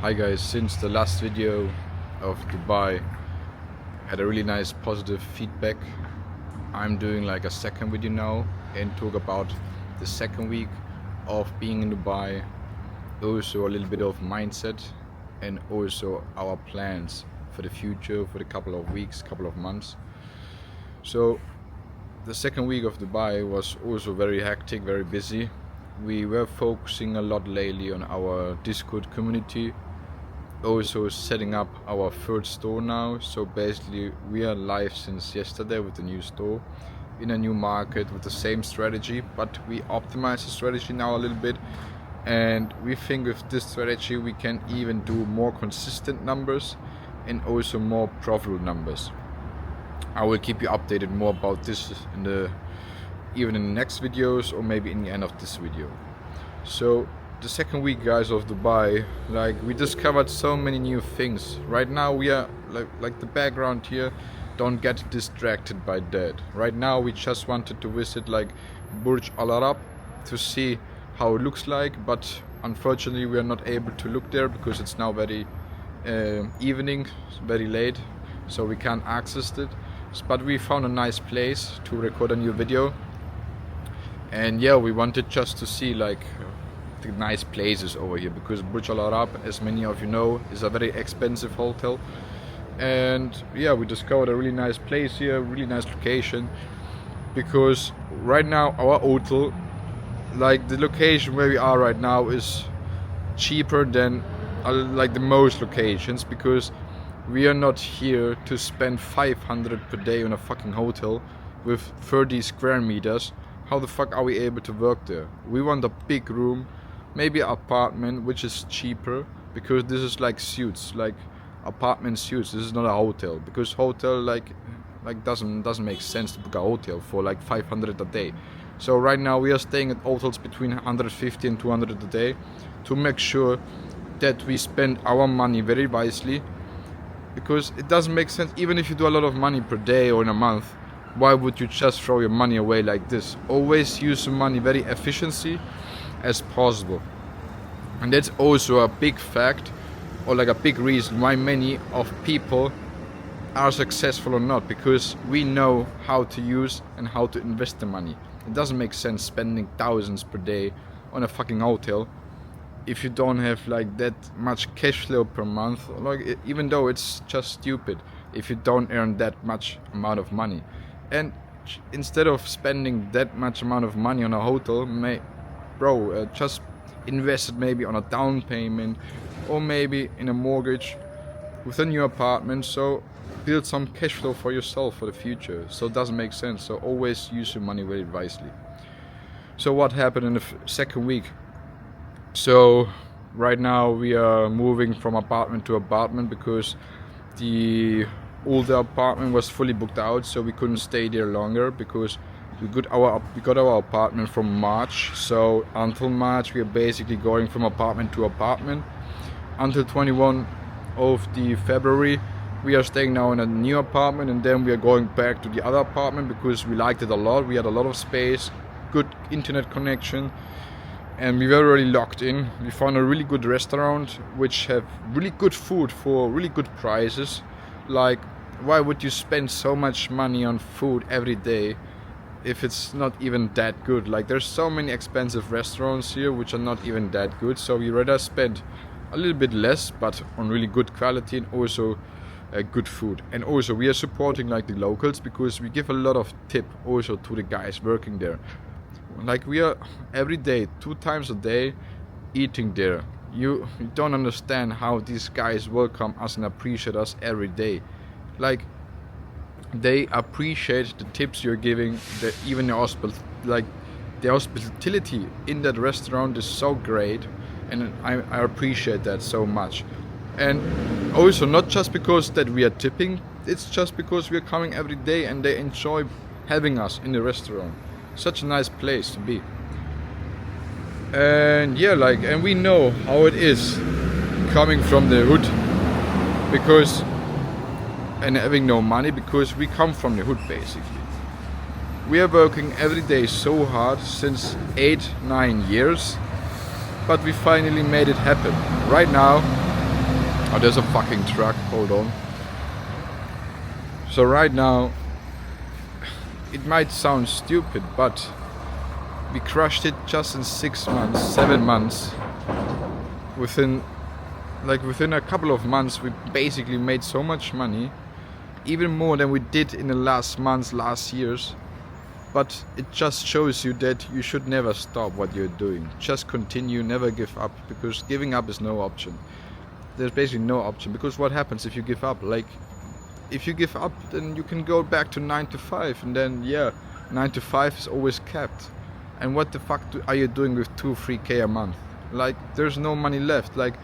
Hi guys, since the last video of Dubai had a really nice positive feedback, I'm doing like a second video now and talk about the second week of being in Dubai, also a little bit of mindset and also our plans for the future for the couple of weeks, couple of months. So the second week of Dubai was also very hectic, very busy. We were focusing a lot lately on our Discord community, also setting up our third store now. So basically we are live since yesterday with the new store in a new market with the same strategy, but we optimize the strategy now a little bit, and we think with this strategy we can even do more consistent numbers and also more profitable numbers. I will keep you updated more about this even in the next videos, or maybe in the end of this video. So the second week, guys, of Dubai, like, we discovered so many new things. Right now we are like the background here, don't get distracted by that. Right now we just wanted to visit like Burj Al Arab to see how it looks like, but unfortunately we are not able to look there because it's now very evening, very late, so we can't access it. But we found a nice place to record a new video, and yeah, we wanted just to see like the nice places over here, because Burj Al Arab, as many of you know, is a very expensive hotel. And yeah, we discovered a really nice place here, really nice location, because right now our hotel, like the location where we are right now, is cheaper than like the most locations, because we are not here to spend 500 per day on a fucking hotel with 30 square meters. How the fuck are we able to work there? We want a big room, maybe an apartment, which is cheaper, because this is like suites, like apartment suites. This is not a hotel, because hotel like doesn't make sense to book a hotel for like 500 a day. So right now we are staying at hotels between 150 and 200 a day, to make sure that we spend our money very wisely, because it doesn't make sense. Even if you do a lot of money per day or in a month, why would you just throw your money away like this? Always use the money very efficiently as possible. And that's also a big fact, or like a big reason why many of people are successful or not, because we know how to use and how to invest the money. It doesn't make sense spending thousands per day on a fucking hotel if you don't have like that much cash flow per month. Like, even though it's just stupid if you don't earn that much amount of money. And instead of spending that much amount of money on a hotel, just invest it maybe on a down payment, or maybe in a mortgage with a new apartment. So build some cash flow for yourself for the future. So it doesn't make sense. So always use your money very wisely. So what happened in the second week? So right now we are moving from apartment to apartment, because the older apartment was fully booked out, so we couldn't stay there longer, because we got our apartment from March. So until March we are basically going from apartment to apartment. Until 21 of the February we are staying now in a new apartment, and then we are going back to the other apartment because we liked it a lot. We had a lot of space, good internet connection, and we were really locked in. We found a really good restaurant which have really good food for really good prices. Like, why would you spend so much money on food every day if it's not even that good? Like, there's so many expensive restaurants here which are not even that good, so we rather spend a little bit less but on really good quality, and also good food. And also we are supporting like the locals, because we give a lot of tip also to the guys working there. Like, we are every day, 2 times a day, eating there. You don't understand how these guys welcome us and appreciate us every day. Like, they appreciate the tips you're giving. Even the hospitality in that restaurant is so great, and I appreciate that so much. And also not just because that we are tipping, it's just because we are coming every day and they enjoy having us in the restaurant. Such a nice place to be. And yeah, like, and we know how it is coming from the hood, and having no money, because we come from the hood basically. We are working every day so hard since 8-9 years, but we finally made it happen. Right now Oh, there's a fucking truck, hold on. So right now, it might sound stupid, but we crushed it just in 6 months, 7 months. Within a couple of months, we basically made so much money, even more than we did in the last months, last years. But it just shows you that you should never stop what you're doing. Just continue, never give up, because giving up is no option. There's basically no option, because what happens if you give up? Like, if you give up, then you can go back to 9 to 5, and then 9 to 5 is always kept. And what the fuck are you doing with 2-3k a month? Like, there's no money left. Like,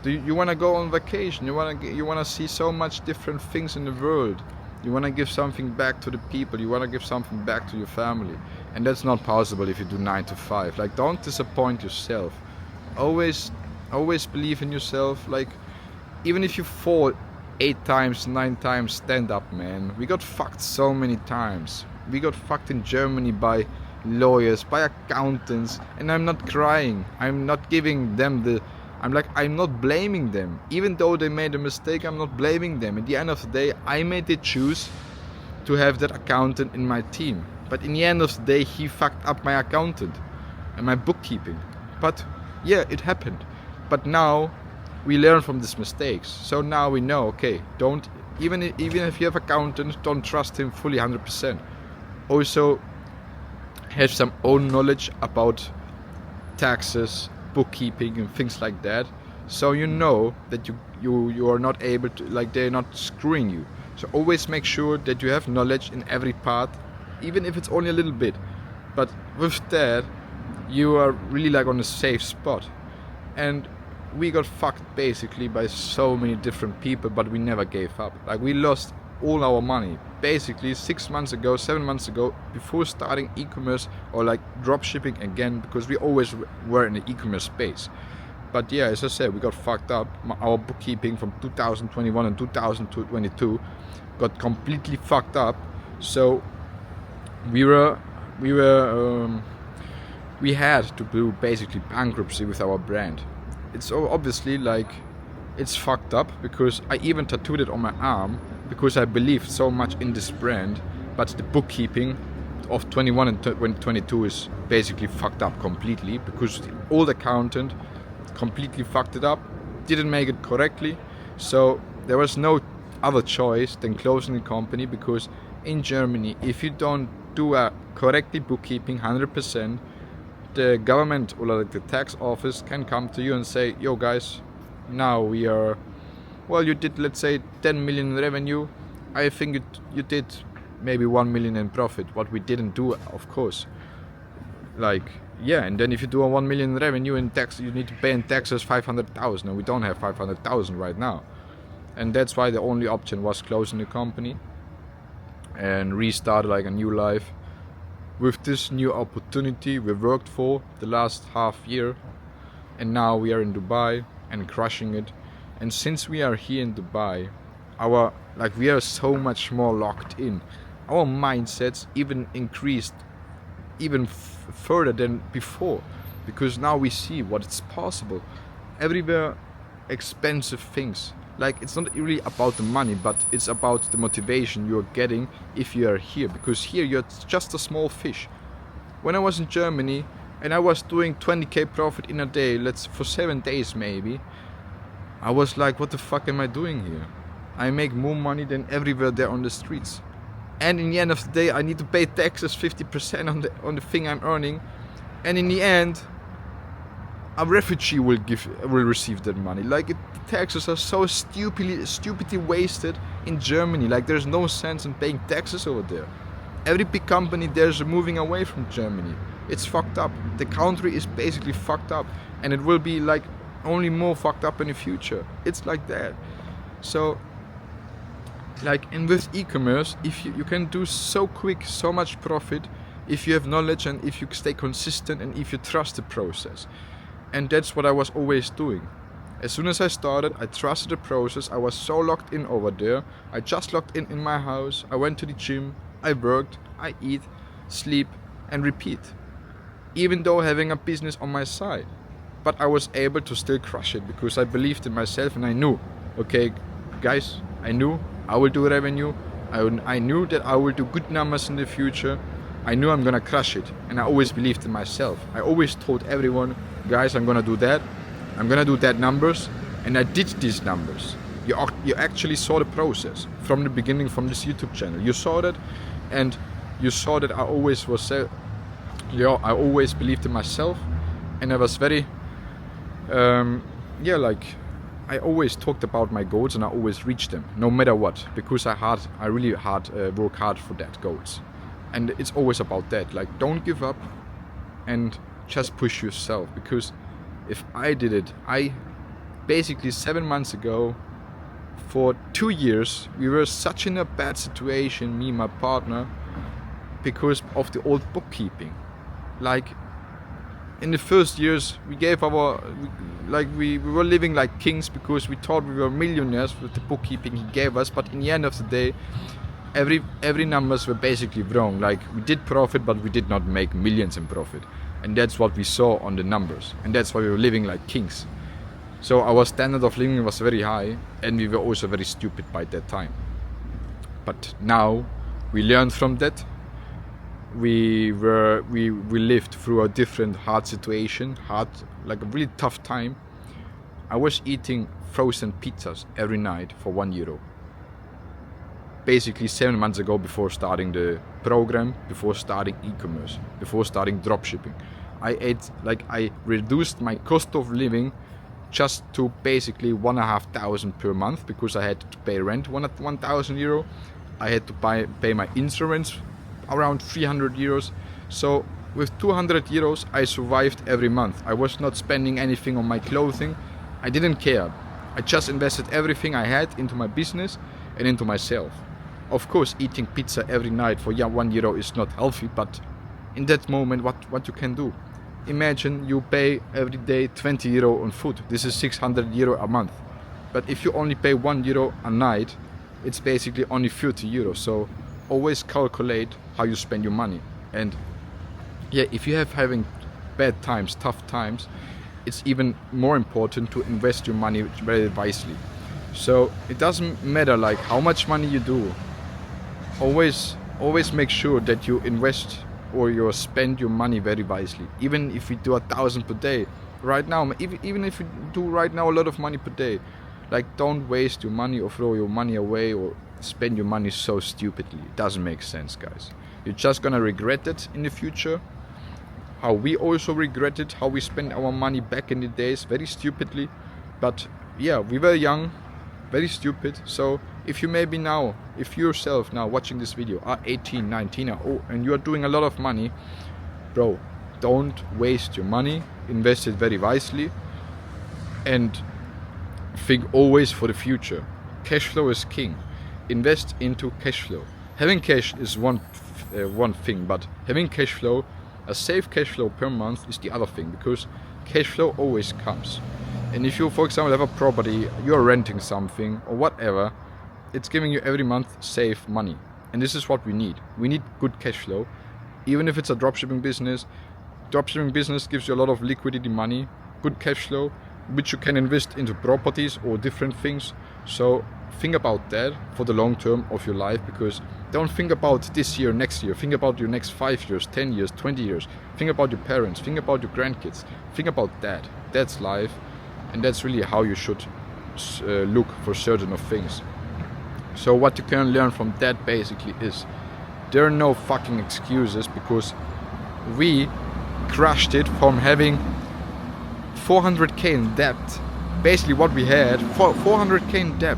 do you want to go on vacation? You want to see so much different things in the world. You want to give something back to the people. You want to give something back to your family, and that's not possible if you do 9 to 5. Like, don't disappoint yourself. Always believe in yourself. Like, even if you fall 8 times, 9 times, stand up, man. We got fucked so many times. We got fucked in Germany by lawyers, by accountants, and I'm not crying. I'm not giving them I'm not blaming them. Even though they made a mistake, I'm not blaming them. At the end of the day, I made the choose to have that accountant in my team. But in the end of the day, he fucked up my accountant and my bookkeeping. But yeah, it happened. But now we learn from these mistakes. So now we know, okay, even if you have accountant, don't trust him fully 100%. Also, have some own knowledge about taxes, bookkeeping and things like that, so you know that you are not able to, like, they're not screwing you. So always make sure that you have knowledge in every part, even if it's only a little bit. But with that, you are really like on a safe spot. And we got fucked basically by so many different people, but we never gave up. Like, we lost all our money basically 6 months ago, 7 months ago, before starting e-commerce or like drop shipping again, because we always were in the e-commerce space. But yeah, as I said, we got fucked up. Our bookkeeping from 2021 and 2022 got completely fucked up. So we had to do basically bankruptcy with our brand. It's obviously like, it's fucked up, because I even tattooed it on my arm because I believed so much in this brand. But the bookkeeping of 21 and 2022 is basically fucked up completely, because the old accountant completely fucked it up, didn't make it correctly. So there was no other choice than closing the company, because in Germany, if you don't do a correctly bookkeeping 100%, the government or like the tax office can come to you and say, yo guys, now we are, well, you did, let's say, 10 million in revenue. I think you did maybe 1 million in profit. What we didn't do, of course. Like, yeah, and then if you do a 1 million revenue in tax, you need to pay in taxes 500,000, and we don't have 500,000 right now. And that's why the only option was closing the company and restart like a new life with this new opportunity we worked for the last half year. And now we are in Dubai and crushing it. And since we are here in Dubai, we are so much more locked in. Our mindsets even increased even further than before, because now we see what it's possible. Everywhere expensive things. Like, it's not really about the money, but it's about the motivation you're getting if you are here, because here you're just a small fish. When I was in Germany and I was doing 20k profit in a day, for 7 days maybe, I was like, what the fuck am I doing here? I make more money than everywhere there on the streets. And in the end of the day, I need to pay taxes 50% on the thing I'm earning. And in the end, a refugee will receive that money. Like, the taxes are so stupidly wasted in Germany. Like, there's no sense in paying taxes over there. Every big company there's moving away from Germany. It's fucked up. The country is basically fucked up, and it will be like only more fucked up in the future. It's like that. So, like, and with e-commerce, if you can do so quick, so much profit, if you have knowledge and if you stay consistent and if you trust the process. And that's what I was always doing. As soon as I started, I trusted the process. I was so locked in over there. I just locked in my house. I went to the gym. I worked. I eat, sleep, and repeat. Even though having a business on my side. But I was able to still crush it because I believed in myself and I knew, okay, guys, I knew I will do revenue. I knew that I will do good numbers in the future. I knew I'm gonna crush it, and I always believed in myself. I always told everyone, guys, I'm gonna do that. I'm gonna do that numbers, and I did these numbers. You actually saw the process from the beginning, from this YouTube channel. You saw that, and you saw that I always was, I always believed in myself, and I was very, I always talked about my goals, and I always reached them, no matter what, because I really work hard for that goals. And it's always about that, like, don't give up and just push yourself. Because if I did it, I basically 7 months ago, for 2 years, we were such in a bad situation, me and my partner, because of the old bookkeeping. Like, in the first years, we were living like kings because we thought we were millionaires with the bookkeeping he gave us. But in the end of the day, every numbers were basically wrong. Like, we did profit, but we did not make millions in profit, and that's what we saw on the numbers, and that's why we were living like kings. So our standard of living was very high, and we were also very stupid by that time. But now we learned from that. We lived through a different hard situation, like a really tough time. I was eating frozen pizzas every night for €1. Basically 7 months ago, before starting the program, before starting e-commerce, before starting dropshipping. I reduced my cost of living just to basically €1,500 per month, because I had to pay rent €1,000. I had to pay my insurance around €300. So with €200 I survived every month. I was not spending anything on my clothing. I didn't care. I just invested everything I had into my business and into myself. Of course, eating pizza every night for €1 is not healthy, but in that moment, what you can do? Imagine you pay every day €20 on food. This is €600 a month. But if you only pay €1 a night, it's basically only €30. So always calculate how you spend your money. And yeah, if you have having bad times, tough times, it's even more important to invest your money very wisely. So it doesn't matter like how much money you do. Always make sure that you invest or you spend your money very wisely. Even if you do 1,000 per day, right now, even if you do right now a lot of money per day, like, don't waste your money or throw your money away or spend your money so stupidly. It doesn't make sense, guys. You're just gonna regret it in the future. How we also regretted how we spent our money back in the days, very stupidly. But yeah, we were young, very stupid. So if you maybe now, if yourself now watching this video are 18, 19, and you are doing a lot of money, bro, don't waste your money. Invest it very wisely, and think always for the future. Cash flow is king. Invest into cash flow. Having cash is one thing, but having cash flow, a safe cash flow per month, is the other thing, because cash flow always comes. And if you, for example, have a property, you're renting something or whatever, it's giving you every month safe money. And this is what we need. We need good cash flow. Even if it's a dropshipping business gives you a lot of liquidity money, good cash flow, which you can invest into properties or different things. So think about that for the long term of your life, because don't think about this year, next year. Think about your next 5 years, 10 years, 20 years. Think about your parents, think about your grandkids. Think about that. That's life, and that's really how you should look for certain of things. So what you can learn from that basically is there are no fucking excuses, because we crushed it from having 400k in debt. Basically what we had, 400k in debt.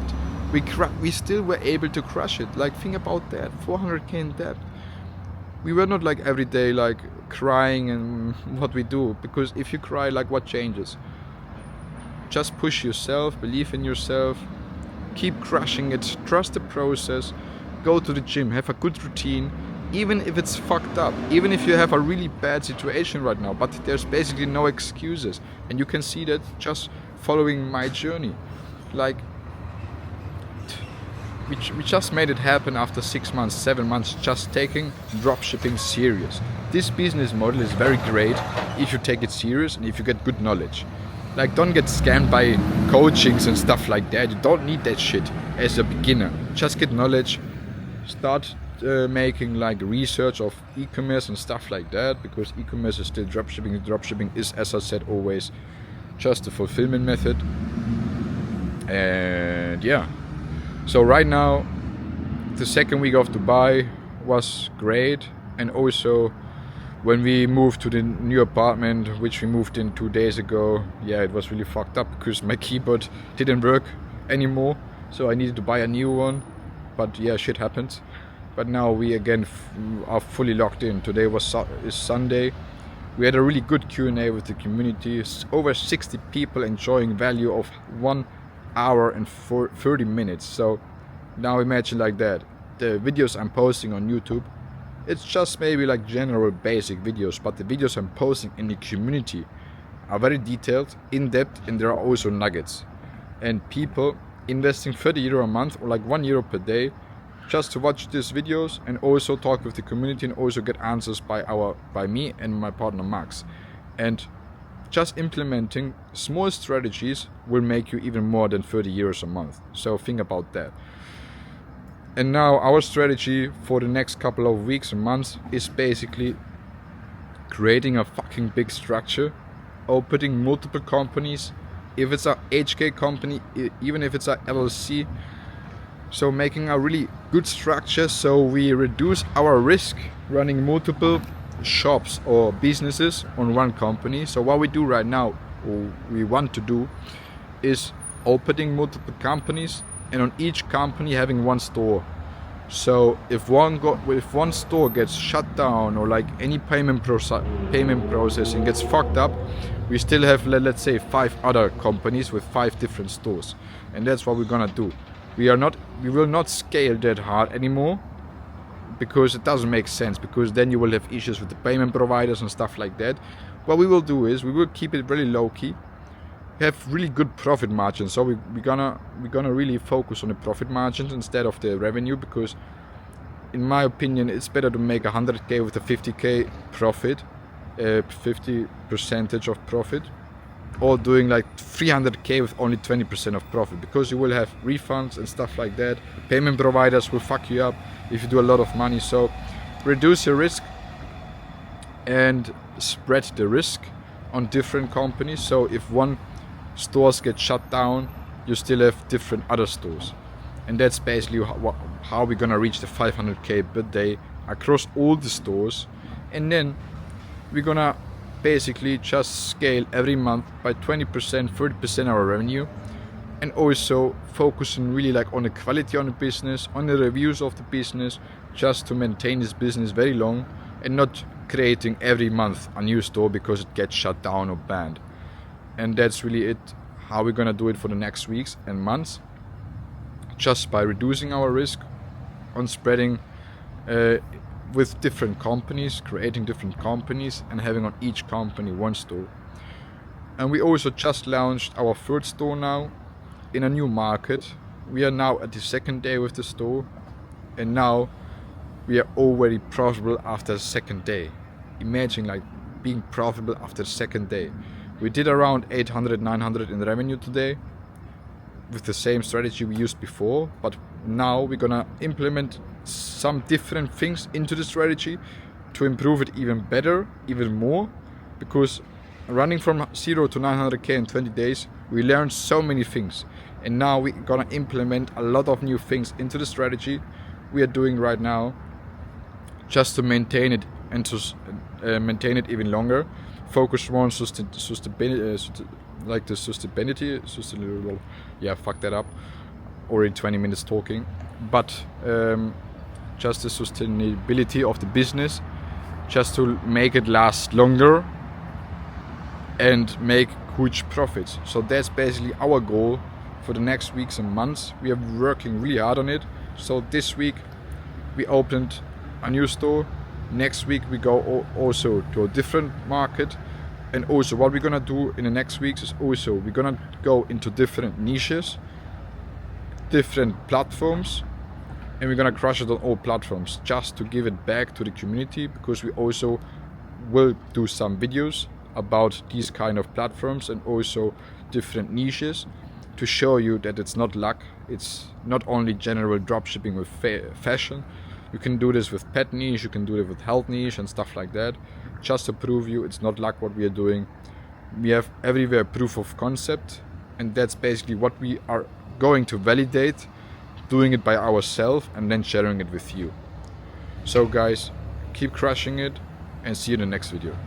We still were able to crush it. Like, think about that, 400k in debt. We were not like every day like crying and what we do, because if you cry, like, what changes? Just push yourself, believe in yourself, keep crushing it, trust the process, go to the gym, have a good routine, even if it's fucked up, even if you have a really bad situation right now, but there's basically no excuses. And you can see that just following my journey. Like, we just made it happen after 6 months, 7 months, just taking dropshipping serious. This business model is very great if you take it serious and if you get good knowledge. Like, don't get scammed by coachings and stuff like that. You don't need that shit as a beginner. Just get knowledge, start making like research of e-commerce and stuff like that, because e-commerce is still dropshipping. Dropshipping is, as I said, always just a fulfillment method. And yeah, so right now the second week of Dubai was great, and also when we moved to the new apartment, which we moved in 2 days ago, yeah, it was really fucked up because my keyboard didn't work anymore, so I needed to buy a new one. But yeah, shit happens. But now we again are fully locked in. Today is Sunday. We had a really good Q&A with the community. It's over 60 people enjoying value of 1 hour and 30 minutes. So now imagine like that. The videos I'm posting on YouTube, it's just maybe like general basic videos, but the videos I'm posting in the community are very detailed, in-depth, and there are also nuggets. And people investing €30 a month or like €1 per day just to watch these videos and also talk with the community and also get answers by me and my partner Max. And just implementing small strategies will make you even more than €30 a month. So think about that. And now our strategy for the next couple of weeks and months is basically creating a fucking big structure, opening multiple companies, if it's a HK company, even if it's a LLC. So making a really good structure so we reduce our risk running multiple shops or businesses on one company. So what we do right now, or we want to do, is opening multiple companies and on each company having one store. So if one store gets shut down or like any payment processing gets fucked up, we still have, let's say, 5 other companies with 5 different stores. And that's what we're gonna do. We will not scale that hard anymore, because it doesn't make sense, because then you will have issues with the payment providers and stuff like that. What we will do is we will keep it really low key, have really good profit margins. So we're gonna really focus on the profit margins instead of the revenue, because in my opinion it's better to make 100k with a 50k profit, 50% of profit, or doing like 300k with only 20% of profit, because you will have refunds and stuff like that. Payment providers will fuck you up if you do a lot of money. So reduce your risk and spread the risk on different companies. So if one stores get shut down, you still have different other stores. And that's basically how we're gonna reach the 500k per day across all the stores. And then we're gonna basically just scale every month by 20%, 30% our revenue, and also focusing really like on the quality on the business, on the reviews of the business, just to maintain this business very long, and not creating every month a new store because it gets shut down or banned. And that's really it, how we're gonna do it for the next weeks and months, just by reducing our risk on spreading with different companies, creating different companies and having on each company one store. And we also just launched our 3rd store now in a new market. We are now at the 2nd day with the store, and now we are already profitable after the 2nd day. Imagine like being profitable after the 2nd day. We did around 800, 900 in revenue today with the same strategy we used before, but now we're gonna implement some different things into the strategy to improve it even better, even more, because running from 0 to 900k in 20 days, we learned so many things, and now we're gonna implement a lot of new things into the strategy we are doing right now, just to maintain it and to maintain it even longer. Focus more on sustainability, yeah, fuck that up, already 20 minutes talking, but just the sustainability of the business, just to make it last longer and make huge profits. So that's basically our goal for the next weeks and months. We are working really hard on it. So this week we opened a new store. Next week we go also to a different market. And also what we're gonna do in the next weeks is also we're gonna go into different niches, different platforms, and we're gonna crush it on all platforms just to give it back to the community, because we also will do some videos about these kind of platforms and also different niches, to show you that it's not luck. It's not only general dropshipping with fashion. You can do this with pet niche, you can do it with health niche and stuff like that. Just to prove you it's not luck what we are doing. We have everywhere proof of concept, and that's basically what we are going to validate, doing it by ourselves and then sharing it with you. So guys, keep crushing it and see you in the next video.